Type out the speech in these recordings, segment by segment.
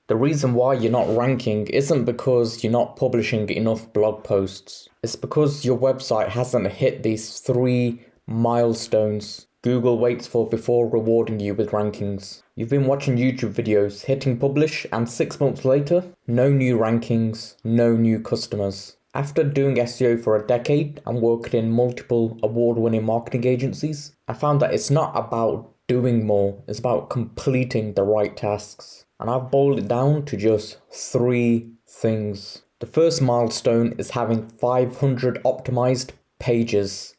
The reason why you're not ranking isn't because you're not publishing enough blog posts. It's because your website hasn't hit these 3 milestones Google waits for before rewarding you with rankings. You've been watching YouTube videos, hitting publish, and 6 months later, no new rankings, no new customers. After doing SEO for a decade and working in multiple award-winning marketing agencies, I found that it's not about doing more, it's about completing the right tasks. And I've boiled it down to just 3 things. The first milestone is having 500 optimized pages.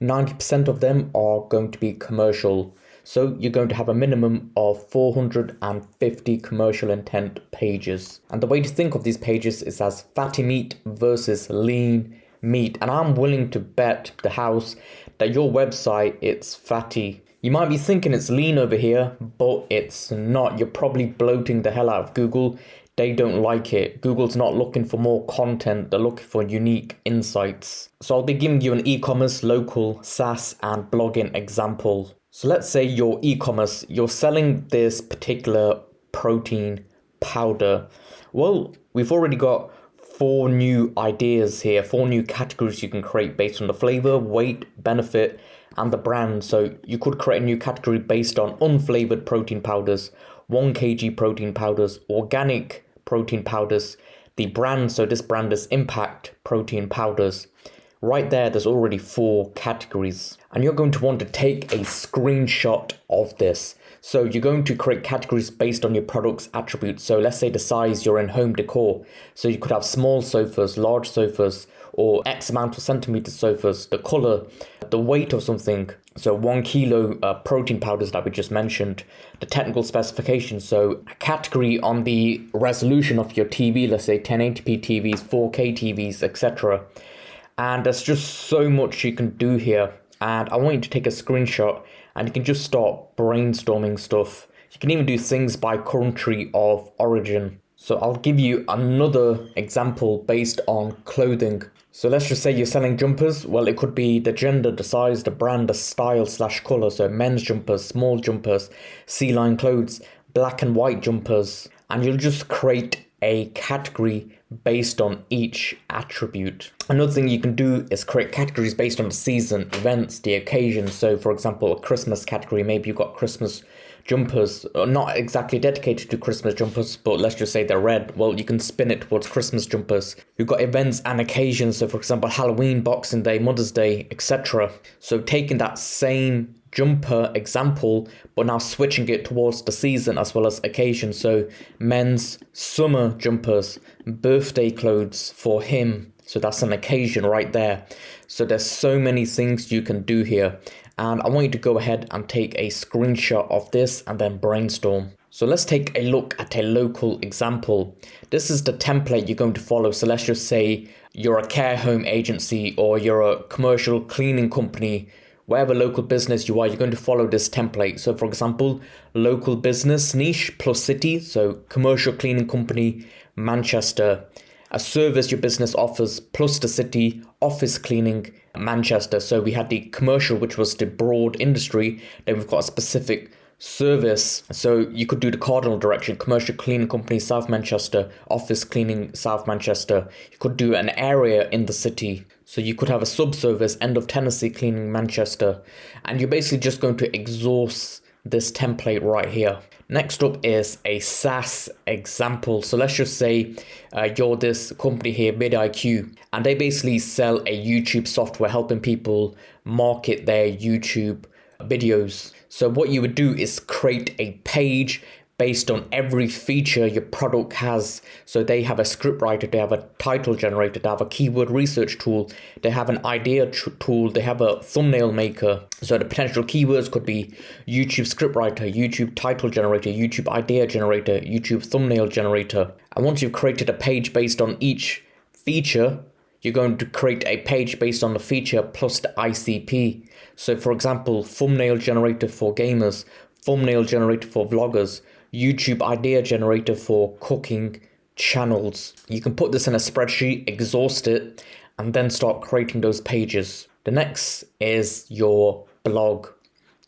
90% of them are going to be commercial. So you're going to have a minimum of 450 commercial intent pages. And the way to think of these pages is as fatty meat versus lean meat. And I'm willing to bet the house that your website, it's fatty. You might be thinking it's lean over here, but it's not. You're probably bloating the hell out of Google. They don't like it. Google's not looking for more content. They're looking for unique insights. So I'll be giving you an e-commerce, local, SaaS, and blogging example. So let's say your e-commerce, you're selling this particular protein powder. Well, we've already got 4 new ideas here, 4 new categories you can create based on the flavor, weight, benefit, and the brand. So you could create a new category based on unflavored protein powders, 1 kg protein powders, organic protein powders, the brand. So this brand is Impact Protein Powders. Right there's already 4 categories. And you're going to want to take a screenshot of this. So you're going to create categories based on your product's attributes. So let's say the size, you're in home decor. So you could have small sofas, large sofas, or X amount of centimeter sofas, the color, the weight of something. So 1 kilo protein powders that we just mentioned, the technical specifications. So a category on the resolution of your TV, let's say 1080p TVs, 4K TVs, etc. And there's just so much you can do here. And I want you to take a screenshot and you can just start brainstorming stuff. You can even do things by country of origin. So I'll give you another example based on clothing. So let's just say you're selling jumpers. Well, it could be the gender, the size, the brand, the style / color. So men's jumpers, small jumpers, C-line clothes, black and white jumpers. And you'll just create a category based on each attribute. Another thing you can do is create categories based on the season, events, the occasion. So for example, a Christmas category, maybe you've got Christmas jumpers, not exactly dedicated to Christmas jumpers, but let's just say they're red. Well, you can spin it towards Christmas jumpers. You've got events and occasions. So for example, Halloween, Boxing Day, Mother's Day, etc. So taking that same jumper example, but now switching it towards the season as well as occasion. So men's summer jumpers, birthday clothes for him. So that's an occasion right there. So there's so many things you can do here. And I want you to go ahead and take a screenshot of this and then brainstorm. So let's take a look at a local example. This is the template you're going to follow. So let's just say you're a care home agency or you're a commercial cleaning company. Whatever local business you are, you're going to follow this template. So for example, local business niche plus city. So commercial cleaning company, Manchester. A service your business offers plus the city, office cleaning, Manchester. So we had the commercial, which was the broad industry. Then we've got a specific service. So you could do the cardinal direction, commercial cleaning company, South Manchester, office cleaning, South Manchester. You could do an area in the city. So you could have a sub-service, end of tenancy cleaning, Manchester. And you're basically just going to exhaust this template right here. Next up is a SaaS example. So let's just say you're this company here, vidIQ, and they basically sell a YouTube software helping people market their YouTube videos. So what you would do is create a page based on every feature your product has. So they have a script writer, they have a title generator, they have a keyword research tool, they have an idea tool, they have a thumbnail maker. So the potential keywords could be YouTube script writer, YouTube title generator, YouTube idea generator, YouTube thumbnail generator. And once you've created a page based on each feature, you're going to create a page based on the feature plus the ICP. So for example, thumbnail generator for gamers, thumbnail generator for vloggers, YouTube idea generator for cooking channels. You can put this in a spreadsheet, exhaust it, and then start creating those pages. The next is your blog.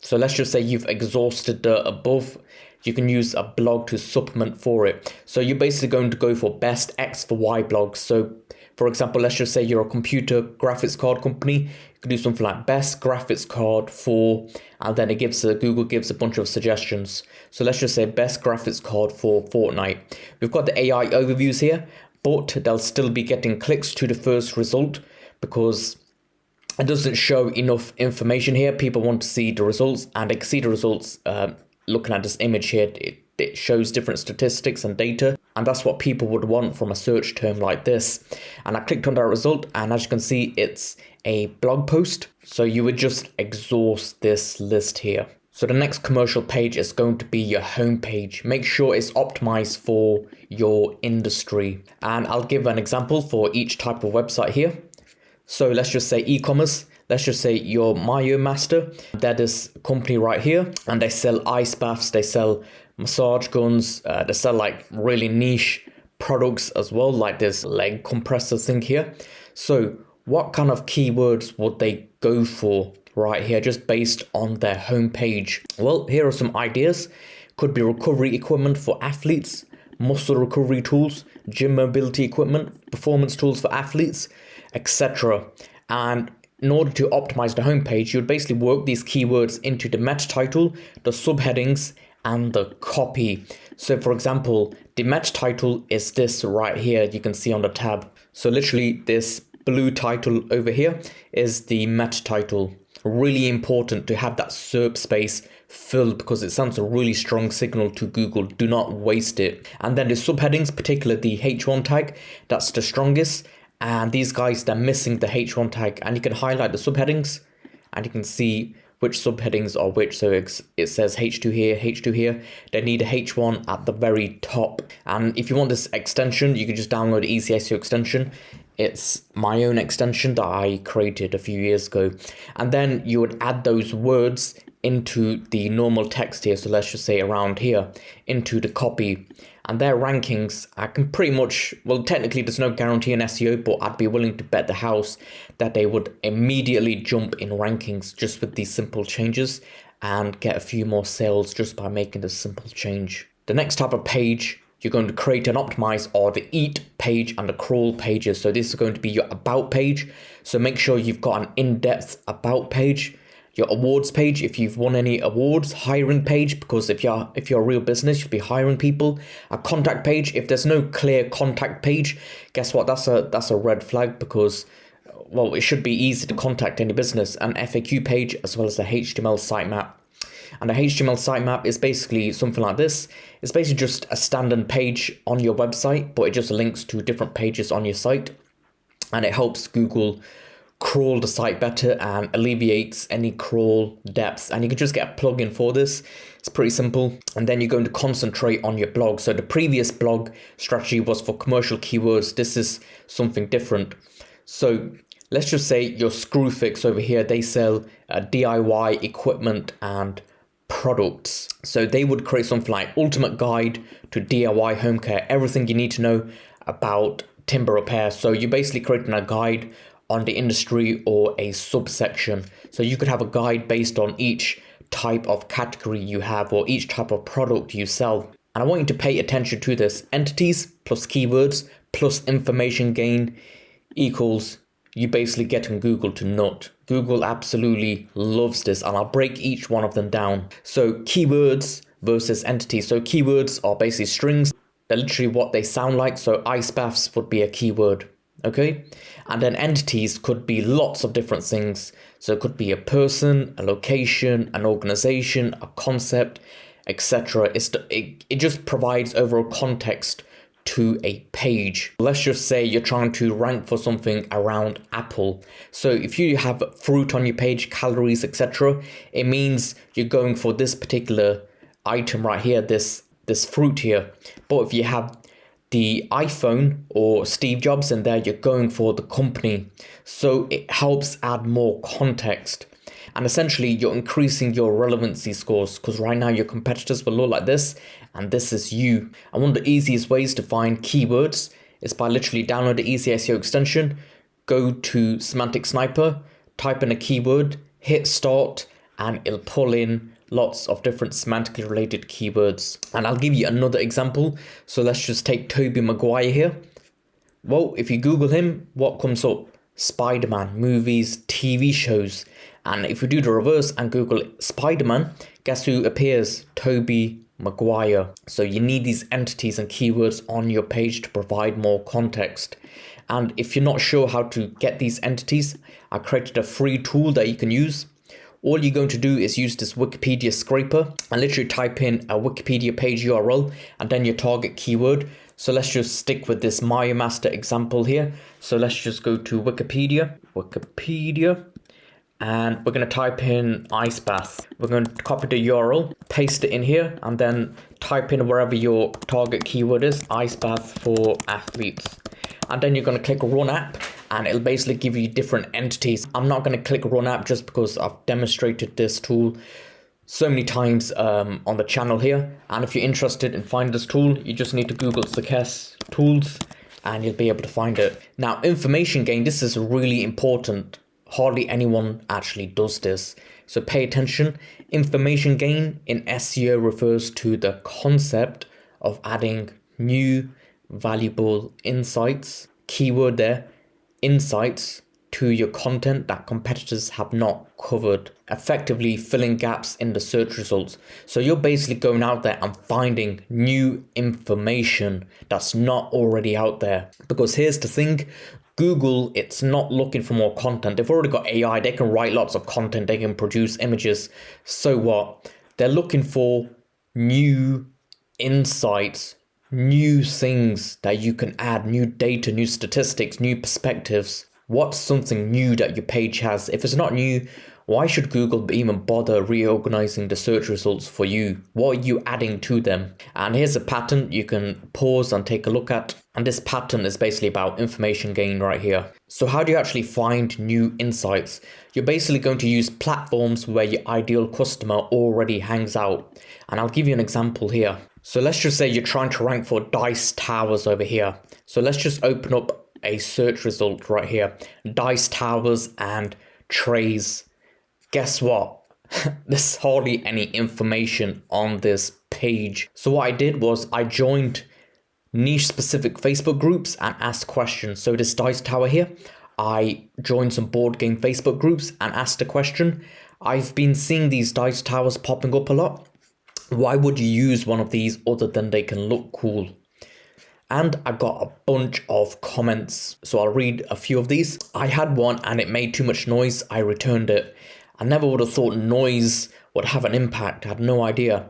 So let's just say you've exhausted the above you can use a blog to supplement for it. So you're basically going to go for best X for Y blogs. So for example, let's just say you're a computer graphics card company. You can do something like best graphics card for, and then Google gives a bunch of suggestions. So let's just say best graphics card for Fortnite. We've got the AI overviews here, but they'll still be getting clicks to the first result because it doesn't show enough information here. People want to see the results, and they can see the results looking at this image here. It shows different statistics and data, and that's what people would want from a search term like this. And I clicked on that result, and as you can see, it's a blog post. So you would just exhaust this list here. So the next commercial page is going to be your home page. Make sure it's optimized for your industry. And I'll give an example for each type of website here. So let's just say e-commerce. Let's just say your MyoMaster. They're this company right here, and they sell ice baths, they sell massage guns, they sell like really niche products as well, like this leg compressor thing here. So what kind of keywords would they go for right here, just based on their homepage? Well, here are some ideas. Could be recovery equipment for athletes, muscle recovery tools, gym mobility equipment, performance tools for athletes, etc. And in order to optimize the homepage, you would basically work these keywords into the meta title, the subheadings, and the copy. So for example, the meta title is this right here, you can see on the tab. So literally this blue title over here is the meta title. Really important to have that SERP space filled because it sends a really strong signal to Google. Do not waste it. And then the subheadings, particularly the H1 tag, that's the strongest. And these guys, they're missing the H1 tag, and you can highlight the subheadings and you can see which subheadings are which. So it says H2 here, H2 here. They need a H1 at the very top. And if you want this extension, you can just download the Easy SEO extension. It's my own extension that I created a few years ago. And then you would add those words into the normal text here. So let's just say around here, into the copy. And their rankings, I can pretty much, well, technically there's no guarantee in SEO, but I'd be willing to bet the house that they would immediately jump in rankings just with these simple changes and get a few more sales just by making this simple change. The next type of page you're going to create and optimize are the eat page and the crawl pages. So this is going to be your about page. So make sure you've got an in-depth about page. Your awards page, if you've won any awards, hiring page, because if you're a real business, you'll be hiring people. A contact page, if there's no clear contact page, guess what? That's a red flag because, well, it should be easy to contact any business. An FAQ page as well as a HTML sitemap. And a HTML sitemap is basically something like this. It's basically just a standard page on your website, but it just links to different pages on your site, and it helps Google crawl the site better and alleviates any crawl depth. And you can just get a plugin for this. It's pretty simple. And then you're going to concentrate on your blog. So the previous blog strategy was for commercial keywords. This is something different. So let's just say your Screwfix over here, they sell DIY equipment and products. So they would create something like ultimate guide to DIY home care, everything you need to know about timber repair. So you're basically creating a guide on the industry or a subsection. So you could have a guide based on each type of category you have or each type of product you sell. And I want you to pay attention to this. Entities plus keywords plus information gain equals you basically getting Google to nut. Google absolutely loves this, and I'll break each one of them down. So keywords versus entities. So keywords are basically strings. They're literally what they sound like. So ice baths would be a keyword. Okay, and then entities could be lots of different things. So it could be a person, a location, an organization, a concept, etc. It just provides overall context to a page. Let's just say you're trying to rank for something around Apple. So if you have fruit on your page, calories, etc., it means you're going for this particular item right here, this fruit here. But if you have the iPhone or Steve Jobs in there, you're going for the company. So it helps add more context. And essentially, you're increasing your relevancy scores because right now your competitors will look like this, and this is you. And one of the easiest ways to find keywords is by literally download the Easy SEO extension, go to Semantic Sniper, type in a keyword, hit start, and it'll pull in lots of different semantically related keywords. And I'll give you another example. So let's just take Tobey Maguire here. Well, if you Google him, what comes up? Spider-Man, movies, TV shows. And if we do the reverse and Google Spider-Man, guess who appears? Tobey Maguire. So you need these entities and keywords on your page to provide more context. And if you're not sure how to get these entities, I created a free tool that you can use. All you're going to do is use this Wikipedia scraper and literally type in a Wikipedia page URL and then your target keyword. So let's just stick with this MyoMaster example here. So let's just go to Wikipedia, and we're going to type in ice bath. We're going to copy the URL, paste it in here, and then type in wherever your target keyword is, ice bath for athletes. And then you're going to click run app, and it'll basically give you different entities. I'm not going to click run app just because I've demonstrated this tool so many times on the channel here. And if you're interested in finding this tool, you just need to Google success tools and you'll be able to find it. Now, information gain, this is really important. Hardly anyone actually does this. So pay attention. Information gain in SEO refers to the concept of adding new valuable insights, keyword there, insights, to your content that competitors have not covered, effectively filling gaps in the search results. So you're basically going out there and finding new information that's not already out there. Because here's the thing, Google, it's not looking for more content. They've already got AI, they can write lots of content, they can produce images. So what? They're looking for new insights, new things that you can add, new data, new statistics, new perspectives. What's something new that your page has? If it's not new, why should Google even bother reorganizing the search results for you? What are you adding to them? And here's a pattern you can pause and take a look at. And this pattern is basically about information gain right here. So how do you actually find new insights? You're basically going to use platforms where your ideal customer already hangs out. And I'll give you an example here. So let's just say you're trying to rank for dice towers over here. So let's just open up a search result right here, dice towers and trays. Guess what? There's hardly any information on this page. So what I did was I joined niche specific Facebook groups and asked questions. So this dice tower here, I joined some board game Facebook groups and asked a question. I've been seeing these dice towers popping up a lot. Why would you use one of these other than they can look cool? And I got a bunch of comments, so I'll read a few of these. I had one and it made too much noise. I returned it. I never would have thought noise would have an impact. I had no idea.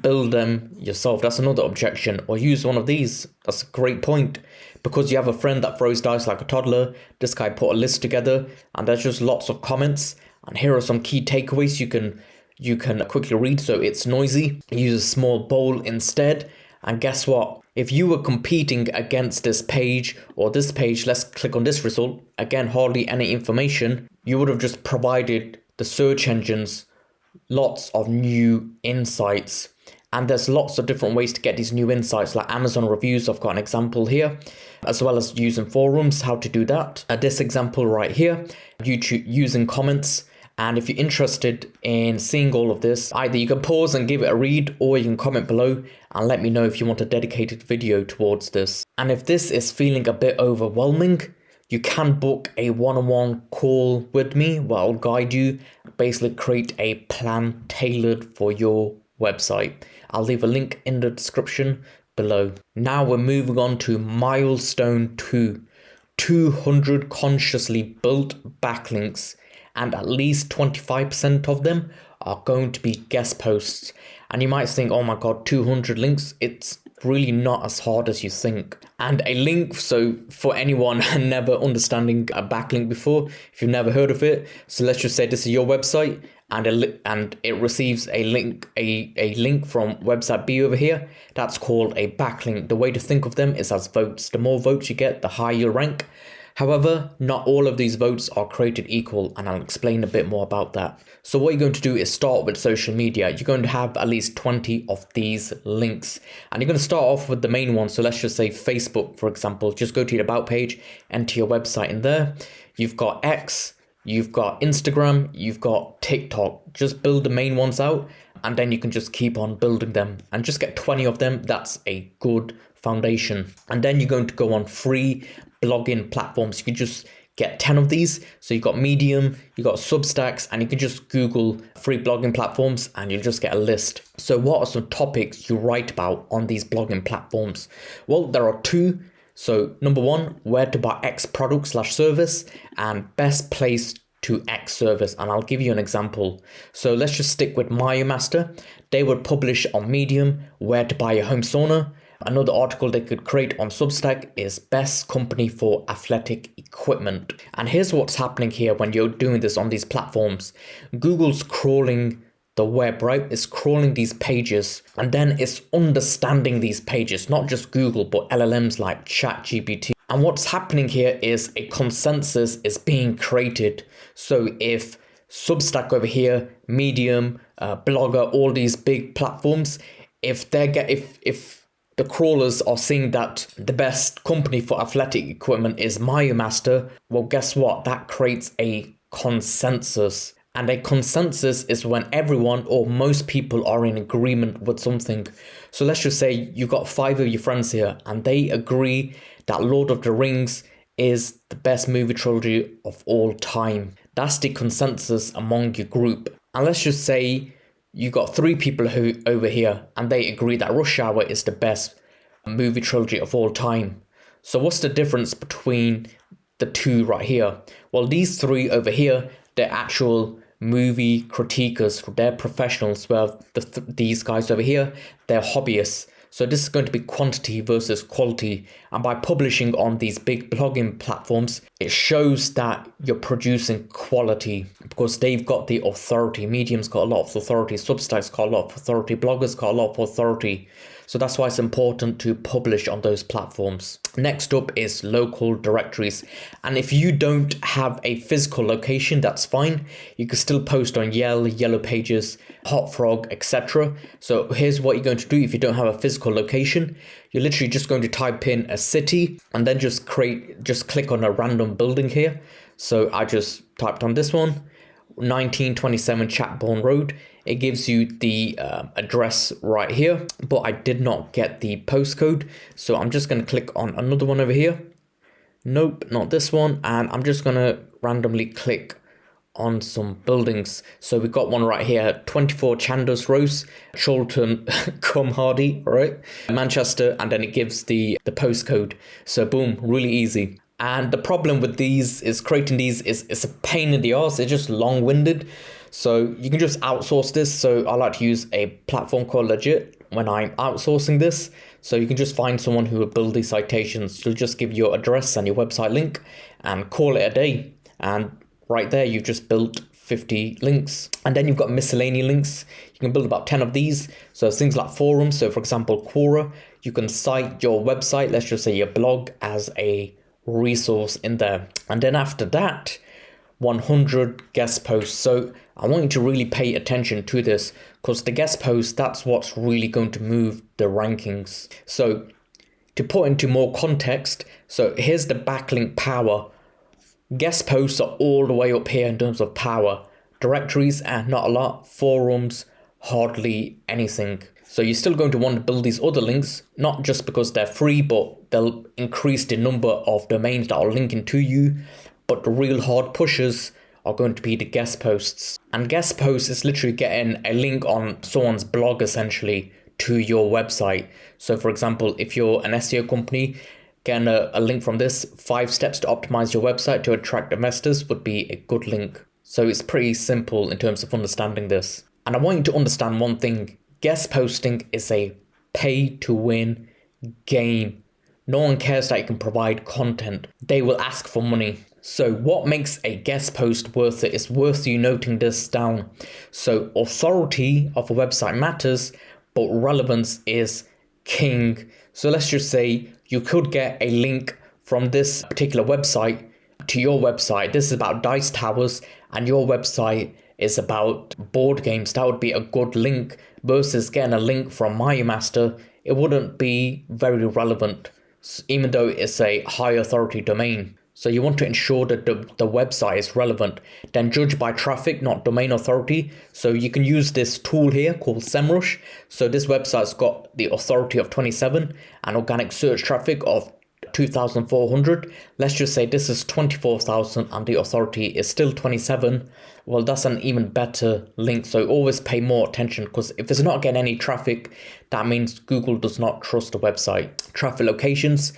Build them yourself. That's another objection. Or use one of these. That's a great point. Because you have a friend that throws dice like a toddler. This guy put a list together and there's just lots of comments. And here are some key takeaways you can quickly read. So it's noisy. Use a small bowl instead. And guess what? If you were competing against this page or this page, let's click on this result. Again, hardly any information. You would have just provided the search engines lots of new insights. And there's lots of different ways to get these new insights, like Amazon reviews. I've got an example here, as well as using forums, how to do that. This example right here, YouTube using comments. And if you're interested in seeing all of this, either you can pause and give it a read, or you can comment below and let me know if you want a dedicated video towards this. And if this is feeling a bit overwhelming, you can book a one-on-one call with me where I'll guide you, basically create a plan tailored for your website. I'll leave a link in the description below. Now we're moving on to milestone 2, 200 consciously built backlinks. And at least 25% of them are going to be guest posts. And you might think, oh my God, 200 links. It's really not as hard as you think. And a link, so for anyone never understanding a backlink before, if you've never heard of it, so let's just say this is your website and it receives a link, a link from website B over here. That's called a backlink. The way to think of them is as votes. The more votes you get, the higher you'll rank. However, not all of these votes are created equal, and I'll explain a bit more about that. So what you're going to do is start with social media. You're going to have at least 20 of these links, and you're going to start off with the main one. So let's just say Facebook, for example. Just go to your about page, enter your website in there. You've got X, you've got Instagram, you've got TikTok. Just build the main ones out, and then you can just keep on building them and just get 20 of them. That's a good foundation. And then you're going to go on free blogging platforms. You can just get 10 of these. So you've got Medium, you've got Substacks, and you can just Google free blogging platforms and you'll just get a list. So what are some topics you write about on these blogging platforms? Well, there are two. So number one, where to buy X product / service, and best place to X service. And I'll give you an example. So let's just stick with MyoMaster. They would publish on Medium where to buy a home sauna. Another article they could create on Substack is best company for athletic equipment. And here's what's happening here when you're doing this on these platforms. Google's crawling the web, right? It's crawling these pages, and then it's understanding these pages, not just Google, but LLMs like ChatGPT. And what's happening here is a consensus is being created. So if Substack over here, Medium, Blogger, all these big platforms, if the crawlers are seeing that the best company for athletic equipment is MyoMaster, well, guess what? That creates a consensus. And a consensus is when everyone or most people are in agreement with something. So let's just say you got 5 of your friends here and they agree that Lord of the Rings is the best movie trilogy of all time. That's the consensus among your group. And let's just say you got 3 people who over here and they agree that Rush Hour is the best movie trilogy of all time. So what's the difference between the two right here? Well, these 3 over here, they're actual movie critiquers, they're professionals, where these guys over here, they're hobbyists. So this is going to be quantity versus quality. And by publishing on these big blogging platforms, it shows that you're producing quality because they've got the authority. Medium's got a lot of authority, Substack's got a lot of authority, Blogger's got a lot of authority. So that's why it's important to publish on those platforms. Next up is local directories. And if you don't have a physical location, that's fine. You can still post on Yellow Pages, Hot Frog, etc. So here's what you're going to do if you don't have a physical location. You're literally just going to type in a city and then just click on a random building here. So I just typed on this one, 1927 Chatbourne Road. It gives you the address right here, but I did not get the postcode. So I'm just going to click on another one over here. Nope, not this one. And I'm just going to randomly click on some buildings. So we got one right here, 24 Chandos Rose, Chorlton, Cum Hardy, right? Manchester, and then it gives the postcode. So boom, really easy. And the problem with these is creating these is it's a pain in the arse. It's just long-winded. So you can just outsource this. So I like to use a platform called Legit when I'm outsourcing this. So you can just find someone who will build these citations. You'll just give your address and your website link and call it a day. And right there, you've just built 50 links. And then you've got miscellaneous links. You can build about 10 of these. So things like forums. So for example, Quora, you can cite your website, let's just say your blog, as a resource in there. And then after that, 100 guest posts. So I want you to really pay attention to this because the guest posts, that's what's really going to move the rankings. So to put into more context, so here's the backlink power. Guest posts are all the way up here in terms of power. Directories, not a lot. Forums, hardly anything. So you're still going to want to build these other links, not just because they're free, but they'll increase the number of domains that are linking to you. But the real hard pushers are going to be the guest posts. And guest posts is literally getting a link on someone's blog essentially to your website. So for example, if you're an SEO company, getting a link from this, 5 steps to optimize your website to attract investors would be a good link. So it's pretty simple in terms of understanding this. And I want you to understand one thing. Guest posting is a pay to win game. No one cares that you can provide content. They will ask for money. So what makes a guest post worth it? It's worth you noting this down. So authority of a website matters, but relevance is king. So let's just say you could get a link from this particular website to your website. This is about dice towers and your website is about board games. That would be a good link versus getting a link from MyoMaster. It wouldn't be very relevant, even though it's a high authority domain. So you want to ensure that the website is relevant, then judge by traffic, not domain authority. So you can use this tool here called SEMrush. So this website's got the authority of 27 and organic search traffic of 2,400. Let's just say this is 24,000 and the authority is still 27. Well, that's an even better link. So always pay more attention, because if it's not getting any traffic, that means Google does not trust the website. Traffic locations.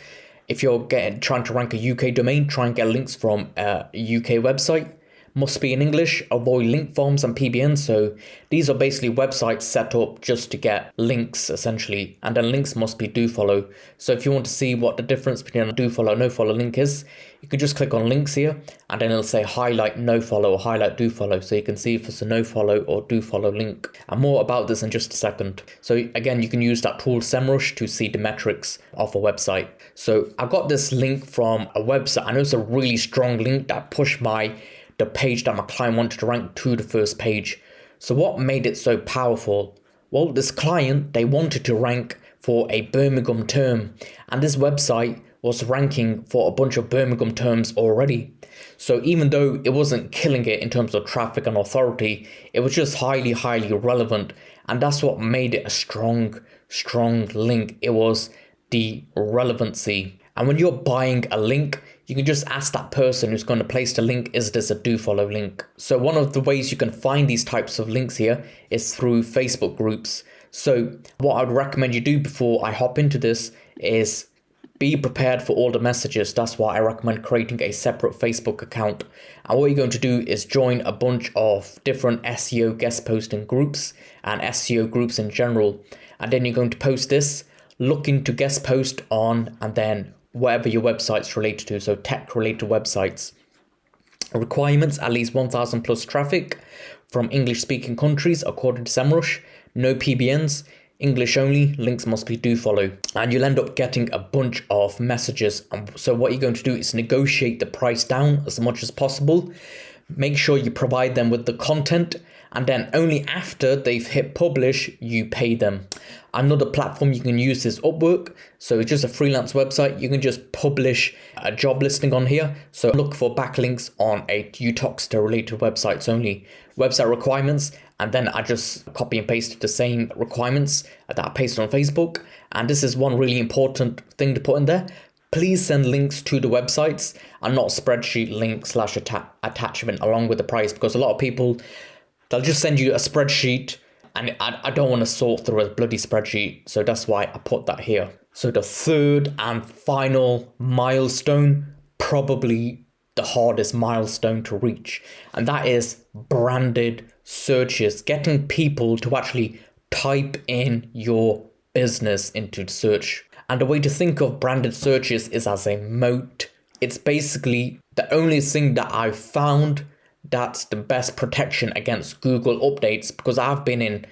If you're trying to rank a UK domain, try and get links from a UK website. Must be in English. Avoid link farms and PBNs. So these are basically websites set up just to get links, essentially. And then links must be do follow. So if you want to see what the difference between a do follow no follow link is, you can just click on links here, and then it'll say highlight no follow or highlight do follow. So you can see if it's a no follow or do follow link. And more about this in just a second. So again, you can use that tool SEMrush to see the metrics of a website. So I got this link from a website. I know it's a really strong link that pushed the page that my client wanted to rank to the first page. So what made it so powerful? Well, this client, they wanted to rank for a Birmingham term, and this website was ranking for a bunch of Birmingham terms already. So even though it wasn't killing it in terms of traffic and authority, it was just highly relevant. And that's what made it a strong link. It was the relevancy. And when you're buying a link, you can just ask that person who's going to place the link, is this a do follow link? So one of the ways you can find these types of links here is through Facebook groups. So what I'd recommend you do before I hop into this is be prepared for all the messages. That's why I recommend creating a separate Facebook account. And what you're going to do is join a bunch of different SEO guest posting groups and SEO groups in general. And then you're going to post this, looking to guest post on, and then whatever your website's related to, so tech related websites. Requirements: at least 1,000 plus traffic from English speaking countries according to SEMrush, no PBNs, English only, links must be do follow. And you'll end up getting a bunch of messages. So what you're going to do is negotiate the price down as much as possible. Make sure you provide them with the content, and then only after they've hit publish, you pay them. Another platform you can use is Upwork. So it's just a freelance website. You can just publish a job listing on here. So look for backlinks on a Utoxter related websites only. Website requirements, and then I just copy and pasted the same requirements that I pasted on Facebook. And this is one really important thing to put in there. Please send links to the websites and not spreadsheet link / attachment along with the price, because a lot of people, they'll just send you a spreadsheet, and I don't want to sort through a bloody spreadsheet. So that's why I put that here. So the third and final milestone, probably the hardest milestone to reach, and that is branded searches, getting people to actually type in your business into the search. And the way to think of branded searches is as a moat. It's basically the only thing that I've found that's the best protection against Google updates, because I've been in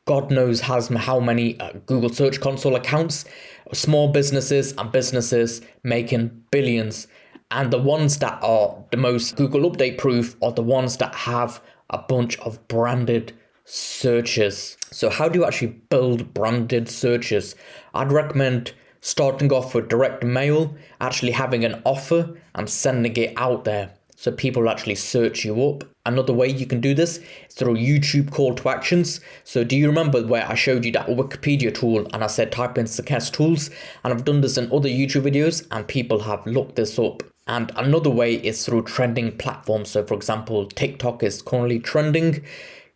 God knows how many Google Search Console accounts, small businesses and businesses making billions. And the ones that are the most Google update proof are the ones that have a bunch of branded searches. So how do you actually build branded searches? I'd recommend starting off with direct mail, actually having an offer and sending it out there so people actually search you up. Another way you can do this is through YouTube call to actions. So do you remember where I showed you that Wikipedia tool and I said type in suggest tools? And I've done this in other YouTube videos and people have looked this up. And another way is through trending platforms. So for example, TikTok is currently trending.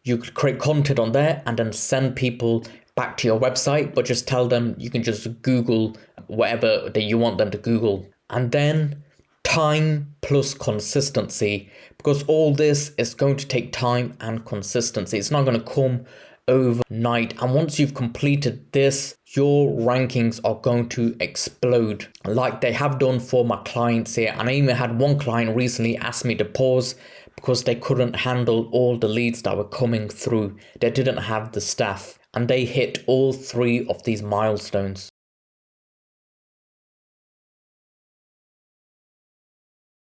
You could create content on there and then send people back to your website, but just tell them you can just Google whatever that you want them to Google. And then time plus consistency, because all this is going to take time and consistency. It's not going to come overnight. And once you've completed this, your rankings are going to explode like they have done for my clients here. And I even had one client recently ask me to pause because they couldn't handle all the leads that were coming through. They didn't have the staff, and they hit all 3 of these milestones.